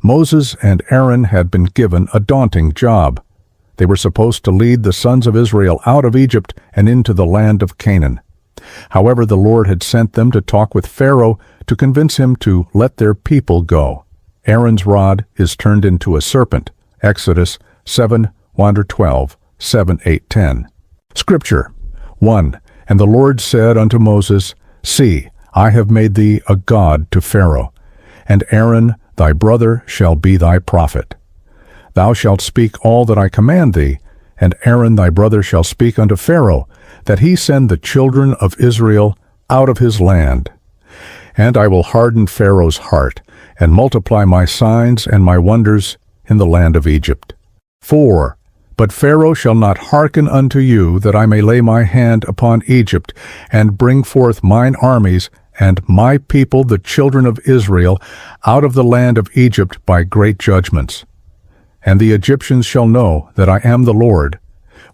Moses and Aaron had been given a daunting job. They were supposed to lead the sons of Israel out of Egypt and into the land of Canaan. However, the Lord had sent them to talk with Pharaoh to convince him to let their people go. Aaron's rod is turned into a serpent. Exodus 7:1-12, 7:8-10. Scripture 1. And the Lord said unto Moses, See, I have made thee a god to Pharaoh, and Aaron thy brother shall be thy prophet. Thou shalt speak all that I command thee, and Aaron thy brother shall speak unto Pharaoh, that he send the children of Israel out of his land. And I will harden Pharaoh's heart, and multiply my signs and my wonders in the land of Egypt. 4. But Pharaoh shall not hearken unto you, that I may lay my hand upon Egypt, and bring forth mine armies, and my people the children of Israel, out of the land of Egypt by great judgments. And the Egyptians shall know that I am the Lord,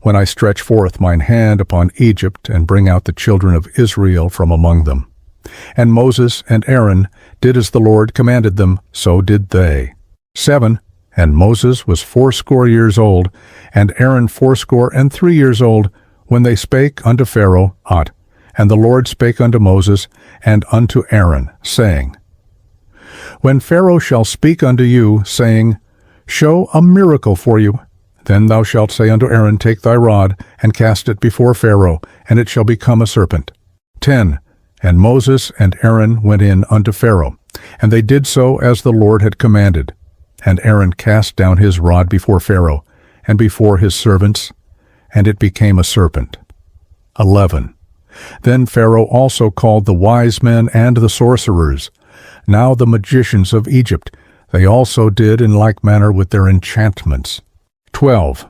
when I stretch forth mine hand upon Egypt, and bring out the children of Israel from among them. And Moses and Aaron did as the Lord commanded them, so did they. 7. And Moses was 80 years old, and Aaron 83 years old, when they spake unto Pharaoh aught. And the Lord spake unto Moses and unto Aaron, saying, When Pharaoh shall speak unto you, saying, Show a miracle for you, then thou shalt say unto Aaron, Take thy rod, and cast it before Pharaoh, and it shall become a serpent. 10. And Moses and Aaron went in unto Pharaoh, and they did so as the Lord had commanded. And Aaron cast down his rod before Pharaoh, and before his servants, and it became a serpent. 11. Then Pharaoh also called the wise men and the sorcerers, now the magicians of Egypt. They also did in like manner with their enchantments. 12.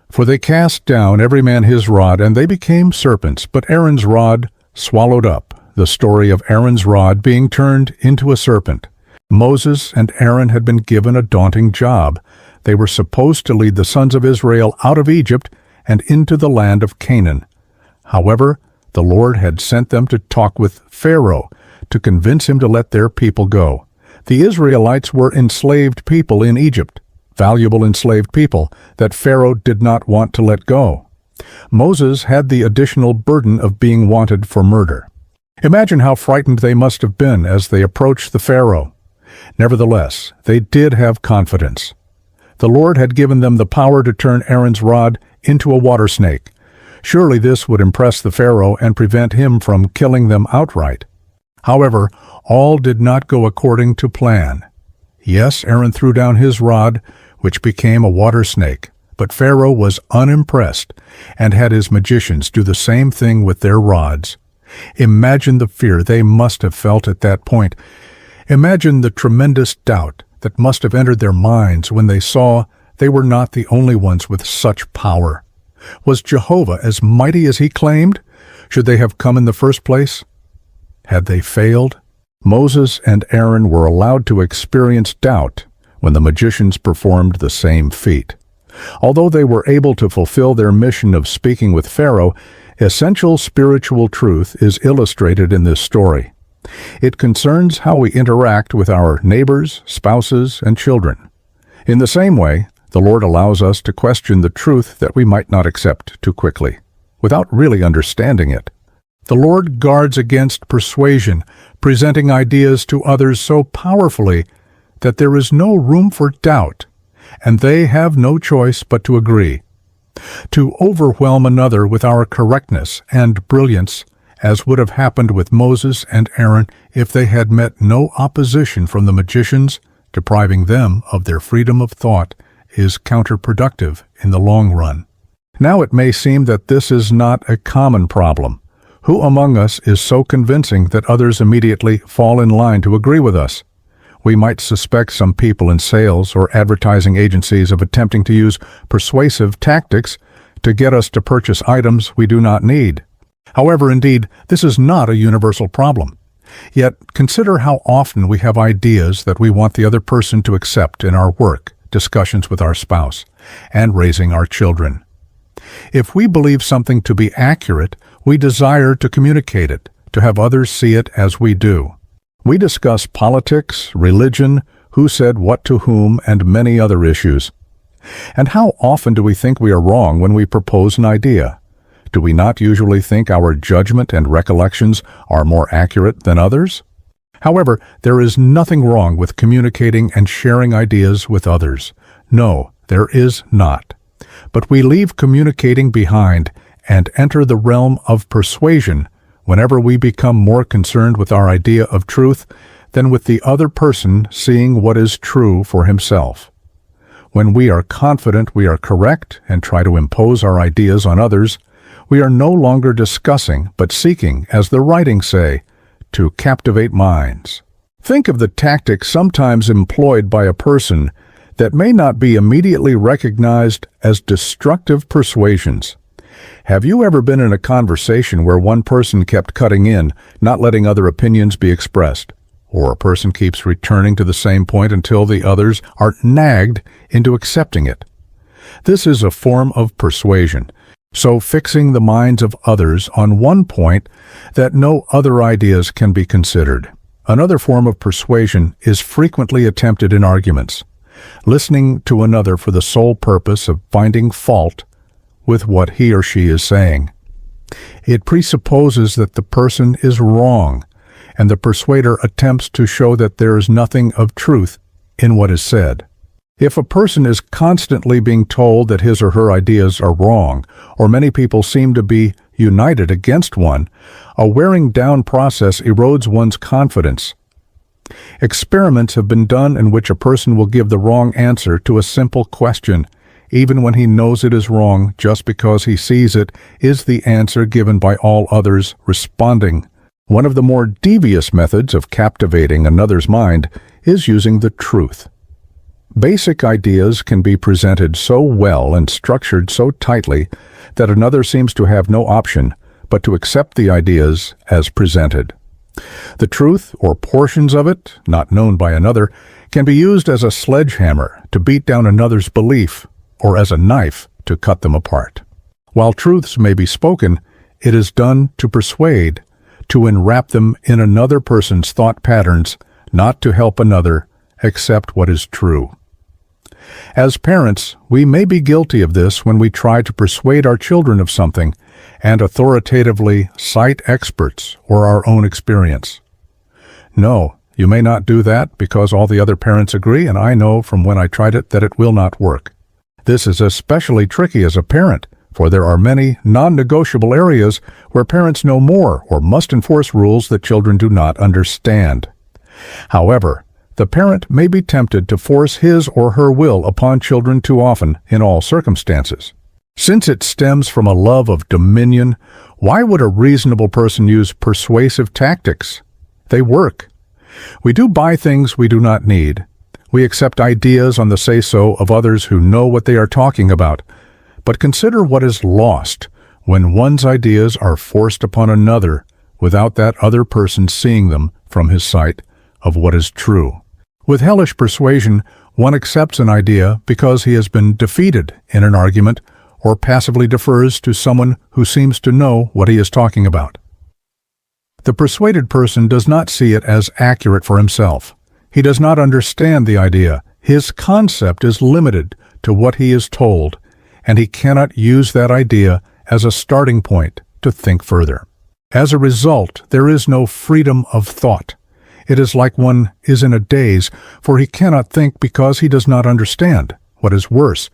For they cast down every man his rod, and they became serpents, but Aaron's rod swallowed up, the story of Aaron's rod being turned into a serpent. Moses and Aaron had been given a daunting job. They were supposed to lead the sons of Israel out of Egypt and into the land of Canaan. However, the Lord had sent them to talk with Pharaoh to convince him to let their people go. The Israelites were enslaved people in Egypt, valuable enslaved people that Pharaoh did not want to let go. Moses had the additional burden of being wanted for murder. Imagine how frightened they must have been as they approached the Pharaoh. Nevertheless, they did have confidence. The Lord had given them the power to turn Aaron's rod into a water snake. Surely this would impress the Pharaoh and prevent him from killing them outright. However, all did not go according to plan. Yes, Aaron threw down his rod, which became a water snake, but Pharaoh was unimpressed and had his magicians do the same thing with their rods. Imagine the fear they must have felt at that point. Imagine the tremendous doubt that must have entered their minds when they saw they were not the only ones with such power. Was Jehovah as mighty as he claimed? Should they have come in the first place? Had they failed? Moses and Aaron were allowed to experience doubt when the magicians performed the same feat. Although they were able to fulfill their mission of speaking with Pharaoh, essential spiritual truth is illustrated in this story. It concerns how we interact with our neighbors, spouses, and children. In the same way, the Lord allows us to question the truth that we might not accept too quickly, without really understanding it. The Lord guards against persuasion, presenting ideas to others so powerfully that there is no room for doubt, and they have no choice but to agree. To overwhelm another with our correctness and brilliance, as would have happened with Moses and Aaron if they had met no opposition from the magicians, depriving them of their freedom of thought, is counterproductive in the long run. Now it may seem that this is not a common problem. Who among us is so convincing that others immediately fall in line to agree with us? We might suspect some people in sales or advertising agencies of attempting to use persuasive tactics to get us to purchase items we do not need. However, indeed, this is not a universal problem. Yet, consider how often we have ideas that we want the other person to accept in our work, discussions with our spouse, and raising our children. If we believe something to be accurate, we desire to communicate it, to have others see it as we do. We discuss politics, religion, who said what to whom, and many other issues. And how often do we think we are wrong when we propose an idea? Do we not usually think our judgment and recollections are more accurate than others? However, there is nothing wrong with communicating and sharing ideas with others. No, there is not. But we leave communicating behind and enter the realm of persuasion whenever we become more concerned with our idea of truth than with the other person seeing what is true for himself. When we are confident we are correct and try to impose our ideas on others, we are no longer discussing but seeking, as the writings say, to captivate minds. Think of the tactics sometimes employed by a person that may not be immediately recognized as destructive persuasions. Have you ever been in a conversation where one person kept cutting in, not letting other opinions be expressed, or a person keeps returning to the same point until the others are nagged into accepting it? This is a form of persuasion, so fixing the minds of others on one point that no other ideas can be considered. Another form of persuasion is frequently attempted in arguments, listening to another for the sole purpose of finding fault with what he or she is saying. It presupposes that the person is wrong, and the persuader attempts to show that there is nothing of truth in what is said. If a person is constantly being told that his or her ideas are wrong, or many people seem to be united against one, a wearing down process erodes one's confidence. Experiments have been done in which a person will give the wrong answer to a simple question, even when he knows it is wrong, just because he sees it is the answer given by all others responding. One of the more devious methods of captivating another's mind is using the truth. Basic ideas can be presented so well and structured so tightly that another seems to have no option but to accept the ideas as presented. The truth, or portions of it, not known by another, can be used as a sledgehammer to beat down another's belief, or as a knife to cut them apart. While truths may be spoken, it is done to persuade, to enwrap them in another person's thought patterns, not to help another accept what is true. As parents, we may be guilty of this when we try to persuade our children of something and authoritatively cite experts or our own experience. No, you may not do that because all the other parents agree, and I know from when I tried it that it will not work. This is especially tricky as a parent, for there are many non-negotiable areas where parents know more or must enforce rules that children do not understand. However, the parent may be tempted to force his or her will upon children too often in all circumstances. Since it stems from a love of dominion, why would a reasonable person use persuasive tactics? They work. We do buy things we do not need. We accept ideas on the say-so of others who know what they are talking about. But consider what is lost when one's ideas are forced upon another without that other person seeing them from his sight of what is true. With hellish persuasion, one accepts an idea because he has been defeated in an argument or passively defers to someone who seems to know what he is talking about. The persuaded person does not see it as accurate for himself. He does not understand the idea. His concept is limited to what he is told, and he cannot use that idea as a starting point to think further. As a result, there is no freedom of thought. It is like one is in a daze, for he cannot think because he does not understand. What is worse,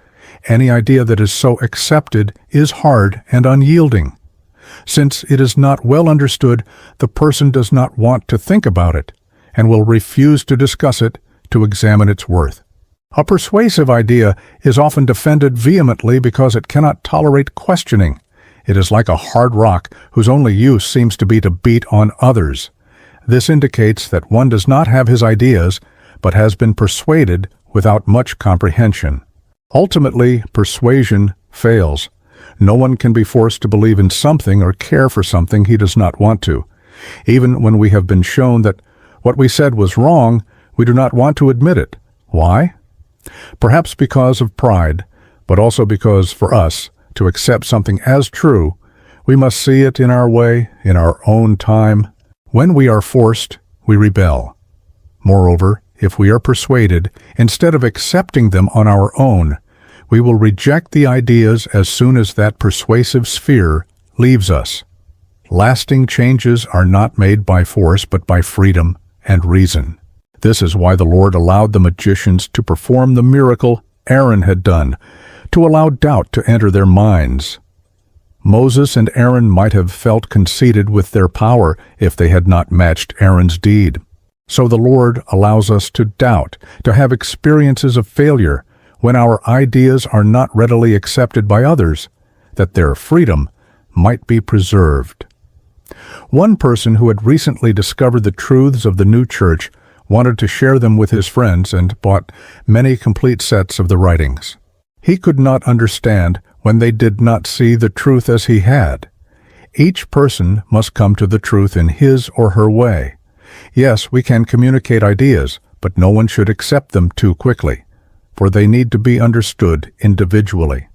any idea that is so accepted is hard and unyielding. Since it is not well understood, the person does not want to think about it, and will refuse to discuss it to examine its worth. A persuasive idea is often defended vehemently because it cannot tolerate questioning. It is like a hard rock whose only use seems to be to beat on others. This indicates that one does not have his ideas, but has been persuaded without much comprehension. Ultimately, persuasion fails. No one can be forced to believe in something or care for something he does not want to. Even when we have been shown that what we said was wrong, we do not want to admit it. Why? Perhaps because of pride, but also because for us to accept something as true, we must see it in our way, in our own time. When we are forced, we rebel. Moreover, if we are persuaded, instead of accepting them on our own, we will reject the ideas as soon as that persuasive sphere leaves us. Lasting changes are not made by force but by freedom and reason. This is why the Lord allowed the magicians to perform the miracle Aaron had done, to allow doubt to enter their minds. Moses and Aaron might have felt conceited with their power if they had not matched Aaron's deed. So the Lord allows us to doubt, to have experiences of failure when our ideas are not readily accepted by others, that their freedom might be preserved. One person who had recently discovered the truths of the new church wanted to share them with his friends and bought many complete sets of the writings. He could not understand when they did not see the truth as he had. Each person must come to the truth in his or her way. Yes, we can communicate ideas, but no one should accept them too quickly, for they need to be understood individually.